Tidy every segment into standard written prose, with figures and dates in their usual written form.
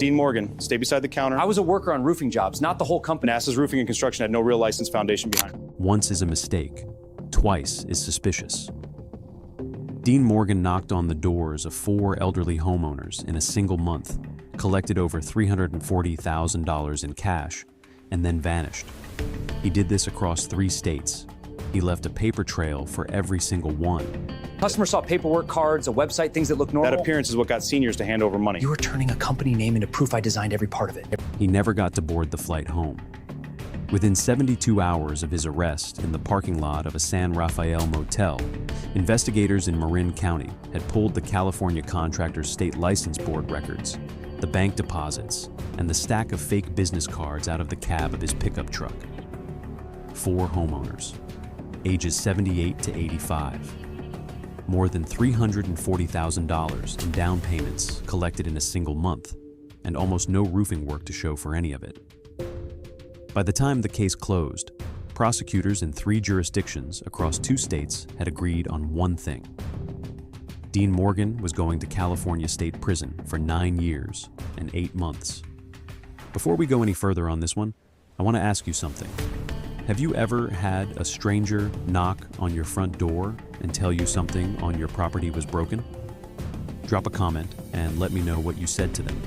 Dean Morgan, stay beside the counter. I was a worker on roofing jobs, not the whole company. NASA's roofing and construction had no real licensed foundation behind it. Once is a mistake, twice is suspicious. Dean Morgan knocked on the doors of 4 elderly homeowners in a single month, collected over $340,000 in cash, and then vanished. He did this across 3 states. He left a paper trail for every single one. Customers saw paperwork, cards, a website, things that look normal. That appearance is what got seniors to hand over money. You were turning a company name into proof I designed every part of it. He never got to board the flight home. Within 72 hours of his arrest in the parking lot of a San Rafael motel, investigators in Marin County had pulled the California contractor's state license board records, the bank deposits, and the stack of fake business cards out of the cab of his pickup truck. 4 homeowners, ages 78 to 85. More than $340,000 in down payments collected in a single month, and almost no roofing work to show for any of it. By the time the case closed, prosecutors in 3 jurisdictions across 2 states had agreed on one thing. Dean Morgan was going to California State Prison for 9 years and 8 months. Before we go any further on this one, I want to ask you something. Have you ever had a stranger knock on your front door and tell you something on your property was broken? Drop a comment and let me know what you said to them.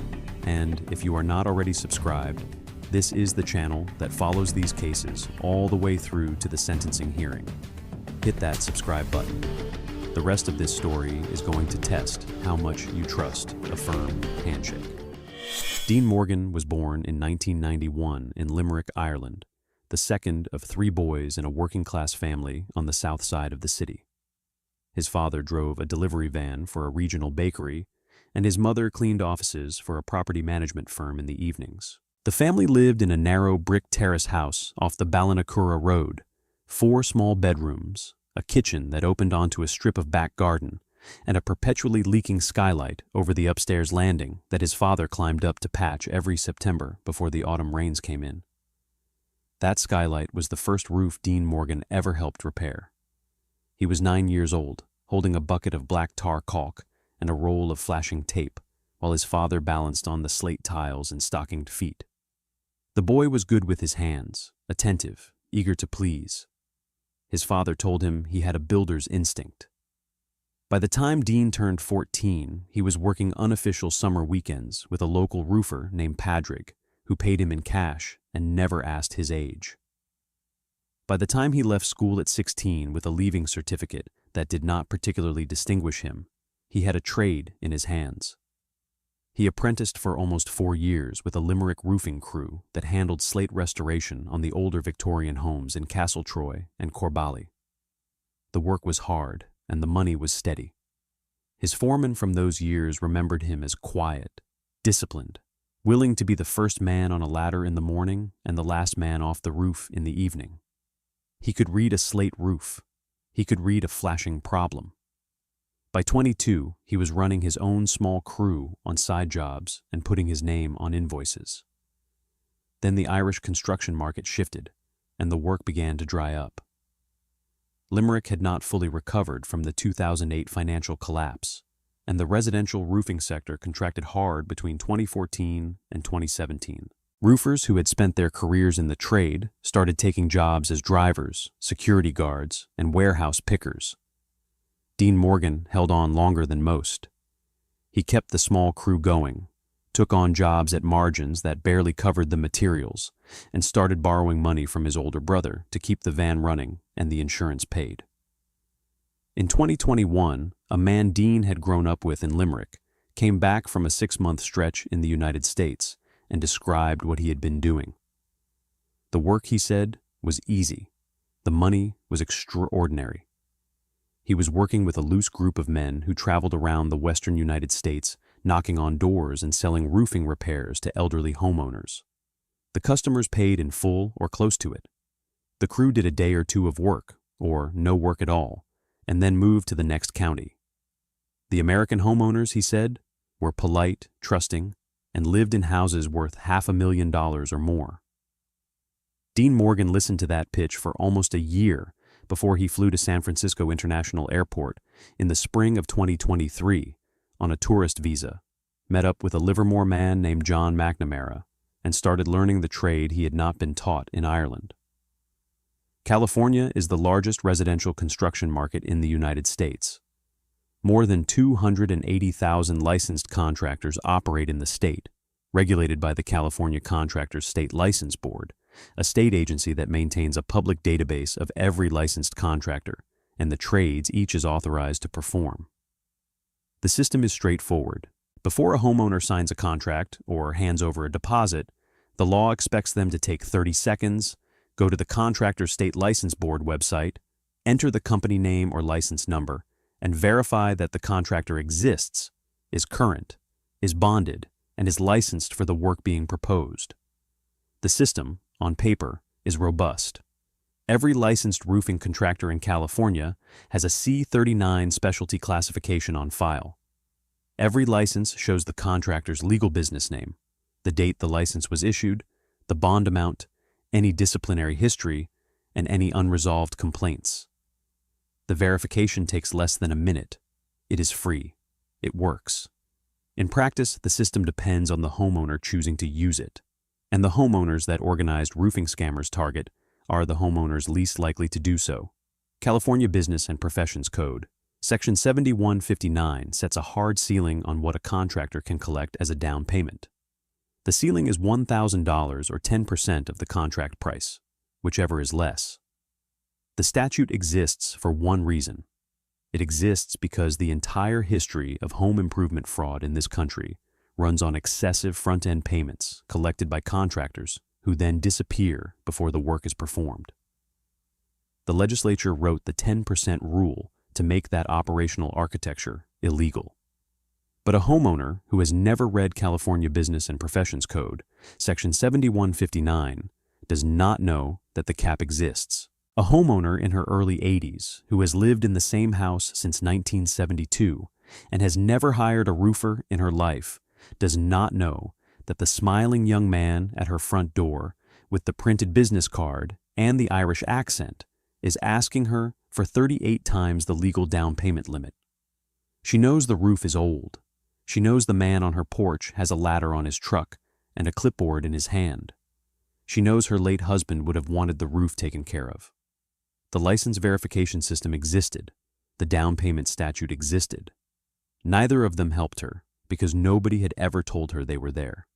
And if you are not already subscribed, this is the channel that follows these cases all the way through to the sentencing hearing. Hit that subscribe button. The rest of this story is going to test how much you trust a firm handshake. Dean Morgan was born in 1991 in Limerick, Ireland, the second of 3 boys in a working-class family on the south side of the city. His father drove a delivery van for a regional bakery, and his mother cleaned offices for a property management firm in the evenings. The family lived in a narrow brick terrace house off the Ballinacurra Road, 4 small bedrooms, a kitchen that opened onto a strip of back garden, and a perpetually leaking skylight over the upstairs landing that his father climbed up to patch every September before the autumn rains came in. That skylight was the first roof Dean Morgan ever helped repair. He was 9 years old, holding a bucket of black tar caulk and a roll of flashing tape, while his father balanced on the slate tiles in stockinged feet. The boy was good with his hands, attentive, eager to please. His father told him he had a builder's instinct. By the time Dean turned 14, he was working unofficial summer weekends with a local roofer named Padraig, who paid him in cash and never asked his age. By the time he left school at 16 with a leaving certificate that did not particularly distinguish him, he had a trade in his hands. He apprenticed for almost 4 years with a Limerick roofing crew that handled slate restoration on the older Victorian homes in Castletroy and Corbally. The work was hard, and the money was steady. His foreman from those years remembered him as quiet, disciplined, willing to be the first man on a ladder in the morning and the last man off the roof in the evening. He could read a slate roof. He could read a flashing problem. By 22, he was running his own small crew on side jobs and putting his name on invoices. Then the Irish construction market shifted, and the work began to dry up. Limerick had not fully recovered from the 2008 financial collapse, and the residential roofing sector contracted hard between 2014 and 2017. Roofers who had spent their careers in the trade started taking jobs as drivers, security guards, and warehouse pickers. Dean Morgan held on longer than most. He kept the small crew going, took on jobs at margins that barely covered the materials, and started borrowing money from his older brother to keep the van running and the insurance paid. In 2021, a man Dean had grown up with in Limerick came back from a 6-month stretch in the United States and described what he had been doing. The work, he said, was easy. The money was extraordinary. He was working with a loose group of men who traveled around the western United States, knocking on doors and selling roofing repairs to elderly homeowners. The customers paid in full or close to it. The crew did a day or 2 of work, or no work at all, and then moved to the next county. The American homeowners, he said, were polite, trusting, and lived in houses worth $500,000 or more. Dean Morgan listened to that pitch for almost a year before he flew to San Francisco International Airport in the spring of 2023 on a tourist visa met up with a Livermore man named John McNamara, and started learning the trade he had not been taught in Ireland. California is the largest residential construction market in the United States. More than 280,000 licensed contractors operate in the state, regulated by the California Contractors State License Board, a state agency that maintains a public database of every licensed contractor and the trades each is authorized to perform. The system is straightforward. Before a homeowner signs a contract or hands over a deposit, the law expects them to take 30 seconds, go to the Contractor State License Board website, enter the company name or license number, and verify that the contractor exists, is current, is bonded, and is licensed for the work being proposed. The system, on paper, is robust. Every licensed roofing contractor in California has a C39 specialty classification on file. Every license shows the contractor's legal business name, the date the license was issued, the bond amount, any disciplinary history, and any unresolved complaints. The verification takes less than a minute. It is free. It works. In practice, the system depends on the homeowner choosing to use it, and the homeowners that organized roofing scammers target are the homeowners least likely to do so. California Business and Professions Code, Section 7159 sets a hard ceiling on what a contractor can collect as a down payment. The ceiling is $1,000 or 10% of the contract price, whichever is less. The statute exists for one reason. It exists because the entire history of home improvement fraud in this country runs on excessive front-end payments collected by contractors who then disappear before the work is performed. The legislature wrote the 10% rule to make that operational architecture illegal. But a homeowner who has never read California Business and Professions Code, Section 7159, does not know that the cap exists. A homeowner in her early 80s who has lived in the same house since 1972 and has never hired a roofer in her life does not know that the smiling young man at her front door with the printed business card and the Irish accent is asking her for 38 times the legal down payment limit. She knows the roof is old. She knows the man on her porch has a ladder on his truck and a clipboard in his hand. She knows her late husband would have wanted the roof taken care of. The license verification system existed. The down payment statute existed. Neither of them helped her because nobody had ever told her they were there.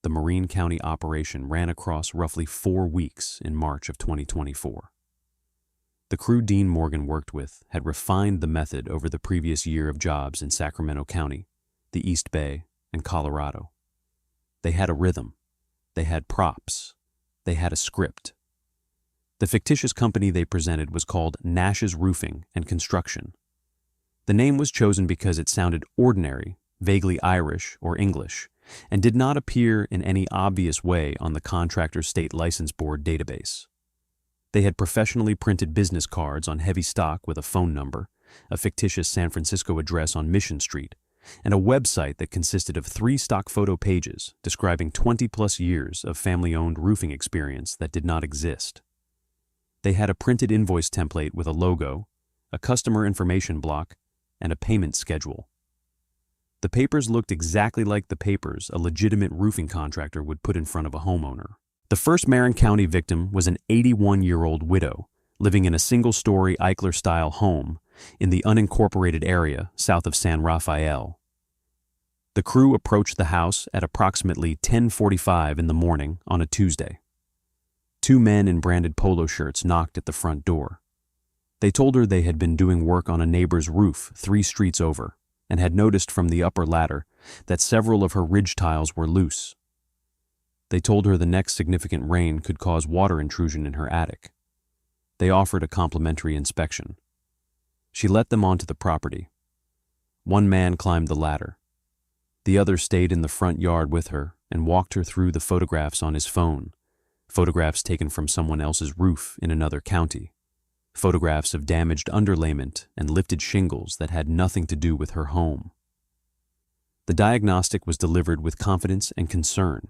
The Marin County operation ran across roughly 4 weeks in March of 2024. The crew Dean Morgan worked with had refined the method over the previous year of jobs in Sacramento County, the East Bay, and Colorado. They had a rhythm. They had props. They had a script. The fictitious company they presented was called Nash's Roofing and Construction. The name was chosen because it sounded ordinary, vaguely Irish or English, and did not appear in any obvious way on the Contractors State License Board database. They had professionally printed business cards on heavy stock with a phone number, a fictitious San Francisco address on Mission Street, and a website that consisted of 3 stock photo pages describing 20-plus years of family-owned roofing experience that did not exist. They had a printed invoice template with a logo, a customer information block, and a payment schedule. The papers looked exactly like the papers a legitimate roofing contractor would put in front of a homeowner. The first Marin County victim was an 81-year-old widow living in a single-story Eichler-style home in the unincorporated area south of San Rafael. The crew approached the house at approximately 10:45 in the morning on a Tuesday. 2 men in branded polo shirts knocked at the front door. They told her they had been doing work on a neighbor's roof 3 streets over and had noticed from the upper ladder that several of her ridge tiles were loose. They told her the next significant rain could cause water intrusion in her attic. They offered a complimentary inspection. She let them onto the property. 1 man climbed the ladder. The other stayed in the front yard with her and walked her through the photographs on his phone, photographs taken from someone else's roof in another county, photographs of damaged underlayment and lifted shingles that had nothing to do with her home. The diagnostic was delivered with confidence and concern.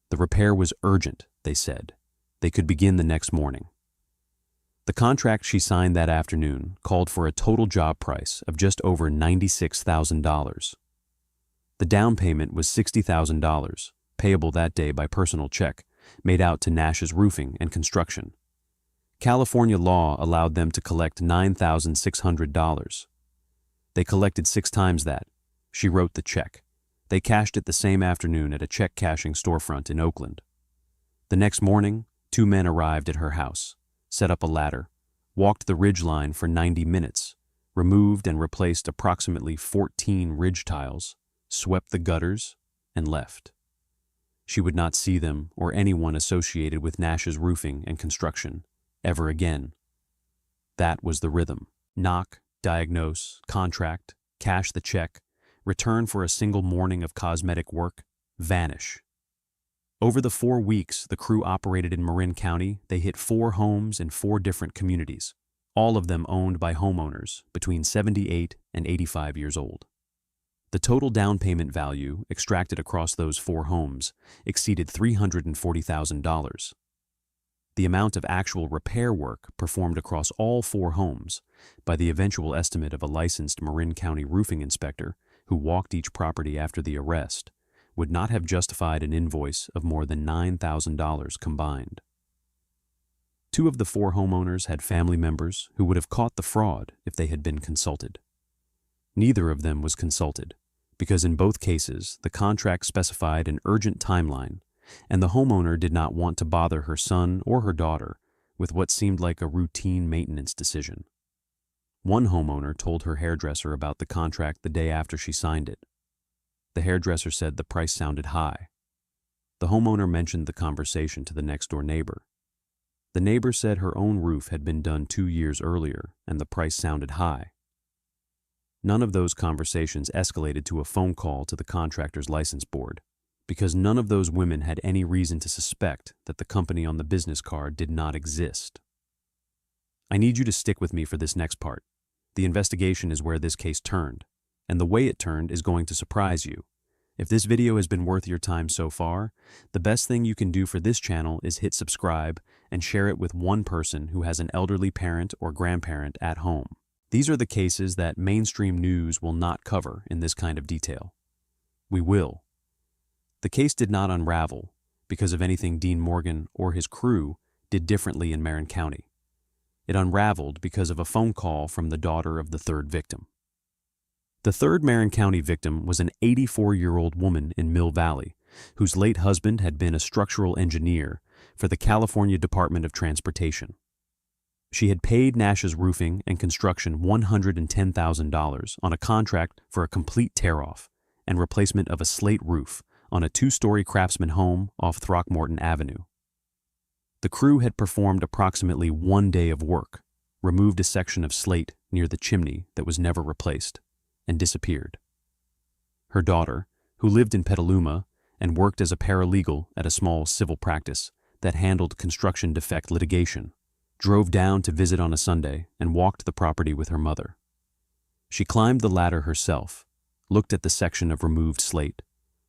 The repair was urgent, they said. They could begin the next morning. The contract she signed that afternoon called for a total job price of just over $96,000. The down payment was $60,000, payable that day by personal check, made out to Nash's Roofing and Construction. California law allowed them to collect $9,600. They collected 6 times that. She wrote the check. They cashed it the same afternoon at a check-cashing storefront in Oakland. The next morning, 2 men arrived at her house, set up a ladder, walked the ridge line for 90 minutes, removed and replaced approximately 14 ridge tiles, swept the gutters, and left. She would not see them or anyone associated with Nash's Roofing and Construction ever again. That was the rhythm. Knock, diagnose, contract, cash the check, return for a single morning of cosmetic work, vanish. Over the 4 weeks the crew operated in Marin County, they hit 4 homes in 4 different communities, all of them owned by homeowners between 78 and 85 years old. The total down payment value extracted across those 4 homes exceeded $340,000. The amount of actual repair work performed across all 4 homes, by the eventual estimate of a licensed Marin County roofing inspector who walked each property after the arrest, would not have justified an invoice of more than $9,000 combined. 2 of the 4 homeowners had family members who would have caught the fraud if they had been consulted. Neither of them was consulted, because in both cases the contract specified an urgent timeline, and the homeowner did not want to bother her son or her daughter with what seemed like a routine maintenance decision. One homeowner told her hairdresser about the contract the day after she signed it. The hairdresser said the price sounded high. The homeowner mentioned the conversation to the next-door neighbor. The neighbor said her own roof had been done 2 years earlier and the price sounded high. None of those conversations escalated to a phone call to the contractor's license board, because none of those women had any reason to suspect that the company on the business card did not exist. I need you to stick with me for this next part. The investigation is where this case turned, and the way it turned is going to surprise you. If this video has been worth your time so far, the best thing you can do for this channel is hit subscribe and share it with one person who has an elderly parent or grandparent at home. These are the cases that mainstream news will not cover in this kind of detail. We will. The case did not unravel because of anything Dean Morgan or his crew did differently in Marin County. It unraveled because of a phone call from the daughter of the 3rd victim. The 3rd Marin County victim was an 84-year-old woman in Mill Valley, whose late husband had been a structural engineer for the California Department of Transportation. She had paid Nash's Roofing and Construction $110,000 on a contract for a complete tear-off and replacement of a slate roof on a 2-story craftsman home off Throckmorton Avenue. The crew had performed approximately 1 day of work, removed a section of slate near the chimney that was never replaced, and disappeared. Her daughter, who lived in Petaluma and worked as a paralegal at a small civil practice that handled construction defect litigation, drove down to visit on a Sunday and walked the property with her mother. She climbed the ladder herself, looked at the section of removed slate,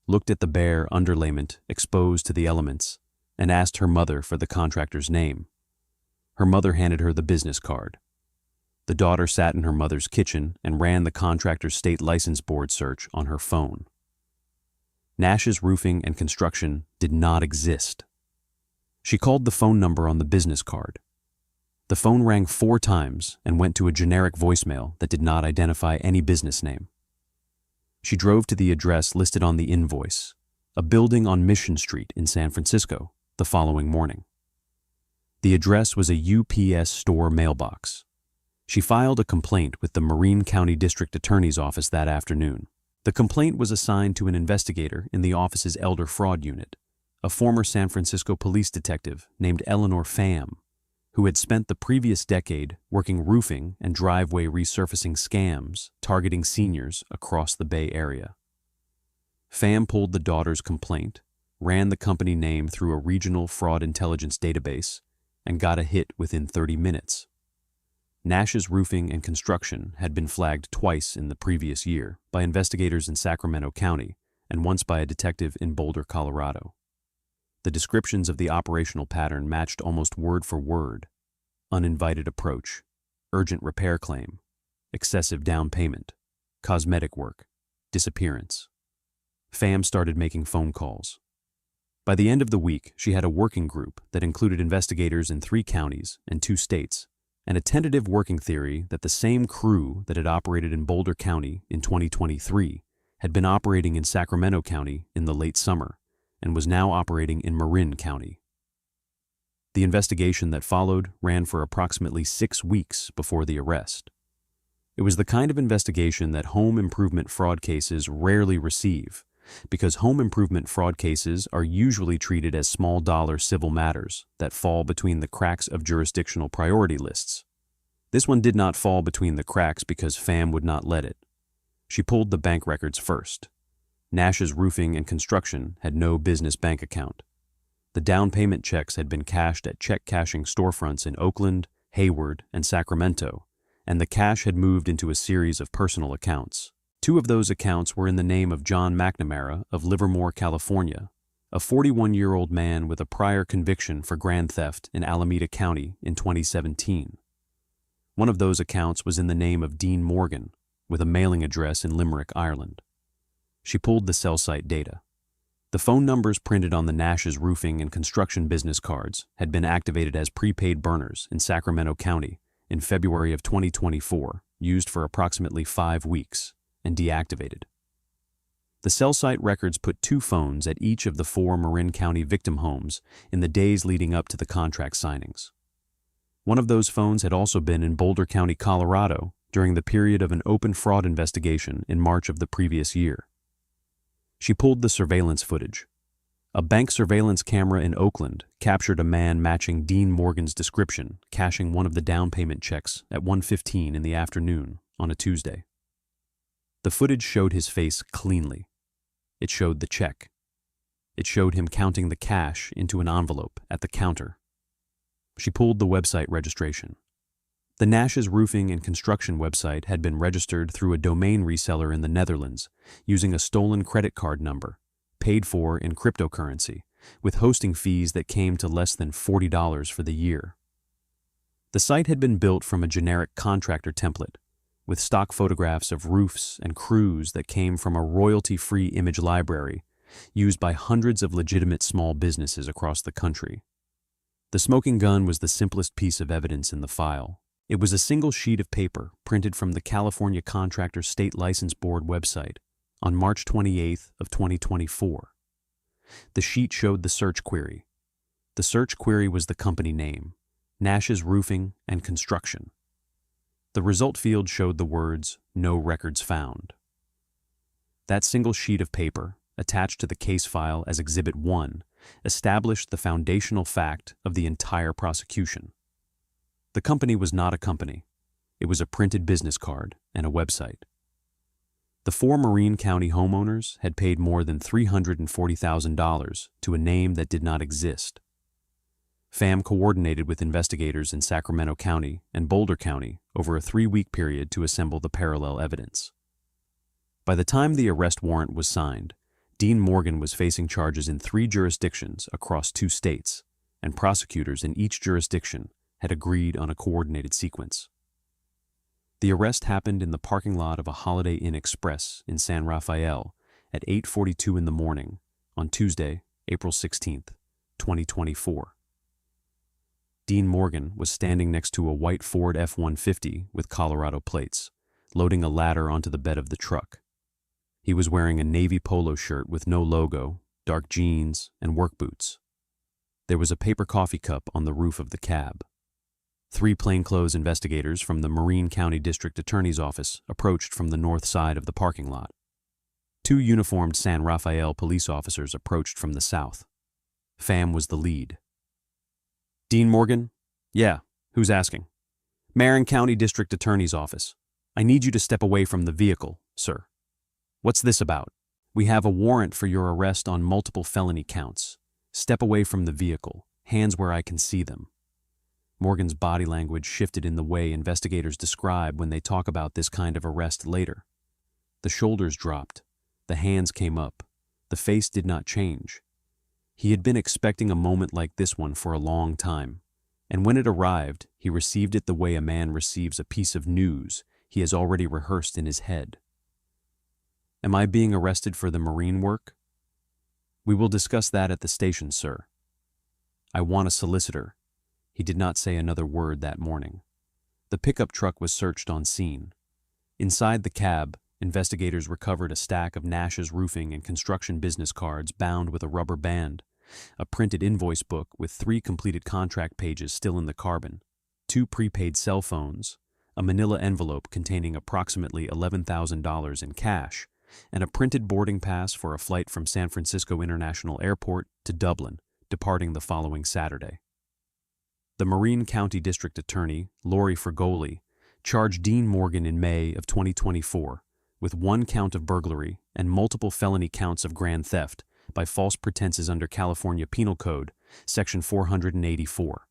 looked at the bare underlayment exposed to the elements, and asked her mother for the contractor's name. Her mother handed her the business card. The daughter sat in her mother's kitchen and ran the contractor's state license board search on her phone. Nash's Roofing and Construction did not exist. She called the phone number on the business card. The phone rang 4 times and went to a generic voicemail that did not identify any business name. She drove to the address listed on the invoice, a building on Mission Street in San Francisco, the following morning. The address was a UPS store mailbox. She filed a complaint with the Marin County District Attorney's Office that afternoon. The complaint was assigned to an investigator in the office's Elder Fraud Unit, a former San Francisco police detective named Eleanor Pham, who had spent the previous decade working roofing and driveway resurfacing scams targeting seniors across the Bay Area. Pham pulled the daughter's complaint, ran the company name through a regional fraud intelligence database, and got a hit within 30 minutes. Nash's Roofing and Construction had been flagged twice in the previous year by investigators in Sacramento County and once by a detective in Boulder, Colorado. The descriptions of the operational pattern matched almost word for word: uninvited approach, urgent repair claim, excessive down payment, cosmetic work, disappearance. Pham started making phone calls. By the end of the week, she had a working group that included investigators in 3 counties and 2 states, and a tentative working theory that the same crew that had operated in Boulder County in 2023 had been operating in Sacramento County in the late summer and was now operating in Marin County. The investigation that followed ran for approximately 6 weeks before the arrest. It was the kind of investigation that home improvement fraud cases rarely receive, because home improvement fraud cases are usually treated as small-dollar civil matters that fall between the cracks of jurisdictional priority lists. This one did not fall between the cracks because Pham would not let it. She pulled the bank records first. Nash's Roofing and Construction had no business bank account. The down payment checks had been cashed at check-cashing storefronts in Oakland, Hayward, and Sacramento, and the cash had moved into a series of personal accounts. 2 of those accounts were in the name of John McNamara of Livermore, California, a 41-year-old man with a prior conviction for grand theft in Alameda County in 2017. One of those accounts was in the name of Dean Morgan, with a mailing address in Limerick, Ireland. She pulled the cell site data. The phone numbers printed on the Nash's Roofing and Construction business cards had been activated as prepaid burners in Sacramento County in February of 2024, used for approximately 5 weeks, and deactivated. The cell site records put 2 phones at each of the 4 Marin County victim homes in the days leading up to the contract signings. One of those phones had also been in Boulder County, Colorado, during the period of an open fraud investigation in March of the previous year. She pulled the surveillance footage. A bank surveillance camera in Oakland captured a man matching Dean Morgan's description, cashing one of the down payment checks at 1:15 in the afternoon on a Tuesday. The footage showed his face cleanly. It showed the check. It showed him counting the cash into an envelope at the counter. She pulled the website registration. The Nash's Roofing and Construction website had been registered through a domain reseller in the Netherlands using a stolen credit card number, paid for in cryptocurrency, with hosting fees that came to less than $40 for the year. The site had been built from a generic contractor template, with stock photographs of roofs and crews that came from a royalty-free image library used by hundreds of legitimate small businesses across the country. The smoking gun was the simplest piece of evidence in the file. It was a single sheet of paper printed from the California Contractor State License Board website on March 28th of 2024. The sheet showed the search query. The search query was the company name, Nash's Roofing and Construction. The result field showed the words, "No records found." That single sheet of paper, attached to the case file as Exhibit 1, established the foundational fact of the entire prosecution. The company was not a company. It was a printed business card and a website. The 4 Marin County homeowners had paid more than $340,000 to a name that did not exist. Pham coordinated with investigators in Sacramento County and Boulder County over a 3-week period to assemble the parallel evidence. By the time the arrest warrant was signed, Dean Morgan was facing charges in 3 jurisdictions across 2 states, and prosecutors in each jurisdiction had agreed on a coordinated sequence. The arrest happened in the parking lot of a Holiday Inn Express in San Rafael at 8:42 in the morning on Tuesday, April 16th, 2024. Dean Morgan was standing next to a white Ford F-150 with Colorado plates, loading a ladder onto the bed of the truck. He was wearing a navy polo shirt with no logo, dark jeans, and work boots. There was a paper coffee cup on the roof of the cab. 3 plainclothes investigators from the Marin County District Attorney's Office approached from the north side of the parking lot. 2 uniformed San Rafael police officers approached from the south. Pham was the lead. "Dean Morgan?" "Yeah, who's asking?" "Marin County District Attorney's Office. I need you to step away from the vehicle, sir." "What's this about?" "We have a warrant for your arrest on multiple felony counts. Step away from the vehicle, hands where I can see them." Morgan's body language shifted in the way investigators describe when they talk about this kind of arrest later. The shoulders dropped, the hands came up, the face did not change. He had been expecting a moment like this one for a long time, and when it arrived, he received it the way a man receives a piece of news he has already rehearsed in his head. Am I being arrested for the marine work? We will discuss that at the station, sir. I want a solicitor. He did not say another word that morning. The pickup truck was searched on scene. Inside the cab, investigators recovered a stack of Nash's roofing and construction business cards bound with a rubber band, a printed invoice book with 3 completed contract pages still in the carbon, 2 prepaid cell phones, a manila envelope containing approximately $11,000 in cash, and a printed boarding pass for a flight from San Francisco International Airport to Dublin, departing the following Saturday. The Marin County District Attorney, Lori Fragoli, charged Dean Morgan in May of 2024 with 1 count of burglary and multiple felony counts of grand theft by false pretenses under California Penal Code, Section 484.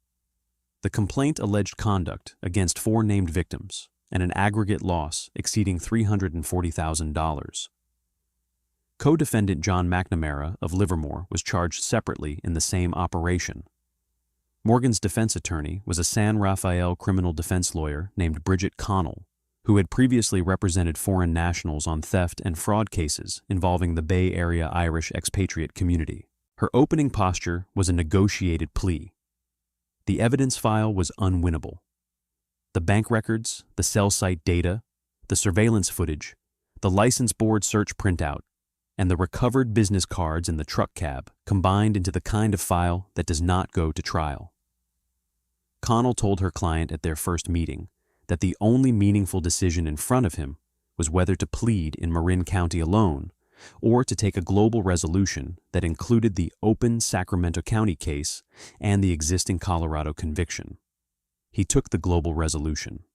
The complaint alleged conduct against 4 named victims and an aggregate loss exceeding $340,000. Co-defendant John McNamara of Livermore was charged separately in the same operation. Morgan's defense attorney was a San Rafael criminal defense lawyer named Bridget Connell, who had previously represented foreign nationals on theft and fraud cases involving the Bay Area Irish expatriate community. Her opening posture was a negotiated plea. The evidence file was unwinnable. The bank records, the cell site data, the surveillance footage, the license board search printout, and the recovered business cards in the truck cab combined into the kind of file that does not go to trial. Connell told her client at their first meeting that the only meaningful decision in front of him was whether to plead in Marin County alone or to take a global resolution that included the open Sacramento County case and the existing Colorado conviction. He took the global resolution.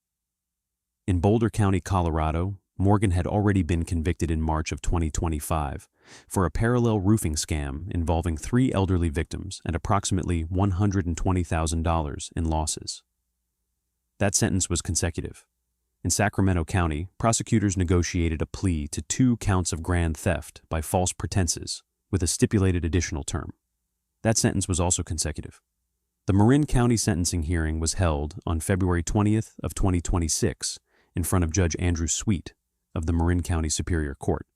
In Boulder County, Colorado, Morgan had already been convicted in March of 2025 for a parallel roofing scam involving 3 elderly victims and approximately $120,000 in losses. That sentence was consecutive. In Sacramento County, prosecutors negotiated a plea to 2 counts of grand theft by false pretenses with a stipulated additional term. That sentence was also consecutive. The Marin County sentencing hearing was held on February 20th of 2026 in front of Judge Andrew Sweet of the Marin County Superior Court.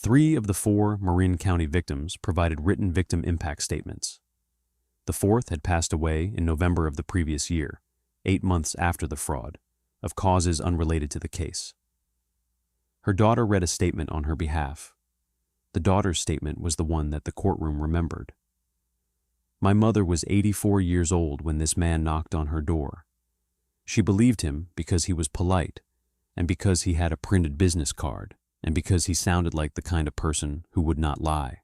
3 of the 4 Marin County victims provided written victim impact statements. The 4th had passed away in November of the previous year, 8 months after the fraud, of causes unrelated to the case. Her daughter read a statement on her behalf. The daughter's statement was the one that the courtroom remembered. My mother was 84 years old when this man knocked on her door. She believed him because he was polite, and because he had a printed business card, and because he sounded like the kind of person who would not lie.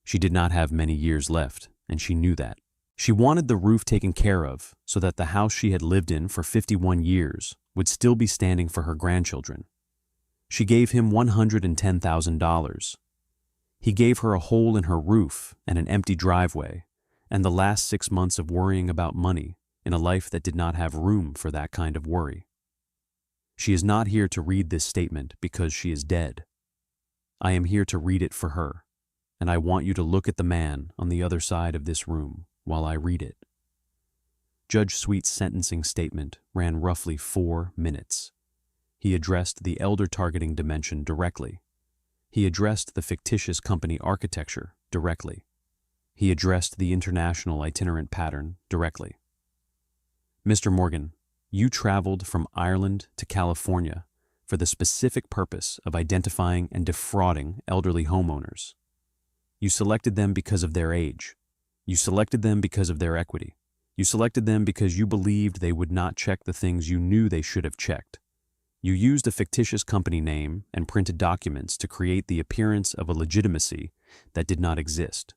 She did not have many years left, and she knew that. She wanted the roof taken care of so that the house she had lived in for 51 years would still be standing for her grandchildren. She gave him $110,000. He gave her a hole in her roof and an empty driveway, and the last 6 months of worrying about money in a life that did not have room for that kind of worry. She is not here to read this statement because she is dead. I am here to read it for her, and I want you to look at the man on the other side of this room while I read it. Judge Sweet's sentencing statement ran roughly 4 minutes. He addressed the elder targeting dimension directly. He addressed the fictitious company architecture directly. He addressed the international itinerant pattern directly. Mr. Morgan, you traveled from Ireland to California for the specific purpose of identifying and defrauding elderly homeowners. You selected them because of their age. You selected them because of their equity. You selected them because you believed they would not check the things you knew they should have checked. You used a fictitious company name and printed documents to create the appearance of a legitimacy that did not exist.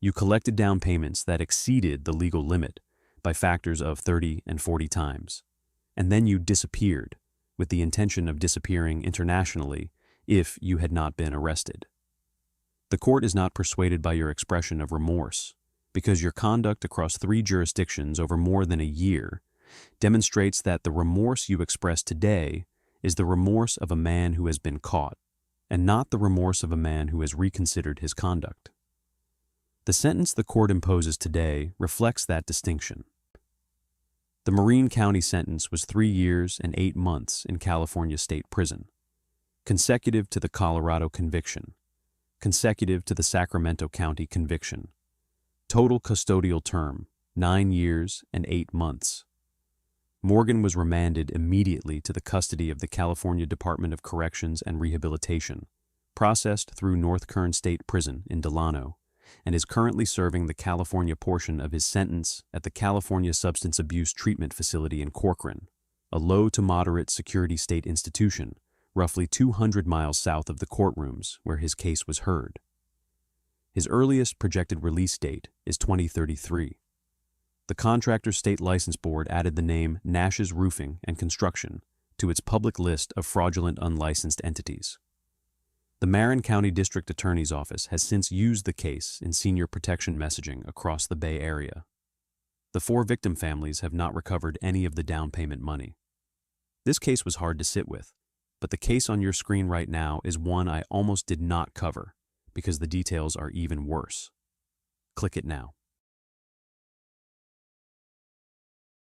You collected down payments that exceeded the legal limit by factors of 30 and 40 times. And then you disappeared with the intention of disappearing internationally if you had not been arrested. The court is not persuaded by your expression of remorse because your conduct across 3 jurisdictions over more than a year demonstrates that the remorse you express today is the remorse of a man who has been caught, and not the remorse of a man who has reconsidered his conduct. The sentence the court imposes today reflects that distinction. The Marin County sentence was 3 years and 8 months in California State Prison. consecutive to the Colorado conviction, consecutive to the Sacramento County conviction. Total custodial term, 9 years and 8 months. Morgan was remanded immediately to the custody of the California Department of Corrections and Rehabilitation, processed through North Kern State Prison in Delano, and is currently serving the California portion of his sentence at the California Substance Abuse Treatment Facility in Corcoran, a low to moderate security state institution, roughly 200 miles south of the courtrooms where his case was heard. His earliest projected release date is 2033. The Contractors State License Board added the name Nash's Roofing and Construction to its public list of fraudulent unlicensed entities. The Marin County District Attorney's Office has since used the case in senior protection messaging across the Bay Area. The 4 victim families have not recovered any of the down payment money. This case was hard to sit with, but the case on your screen right now is one I almost did not cover because the details are even worse. Click it now.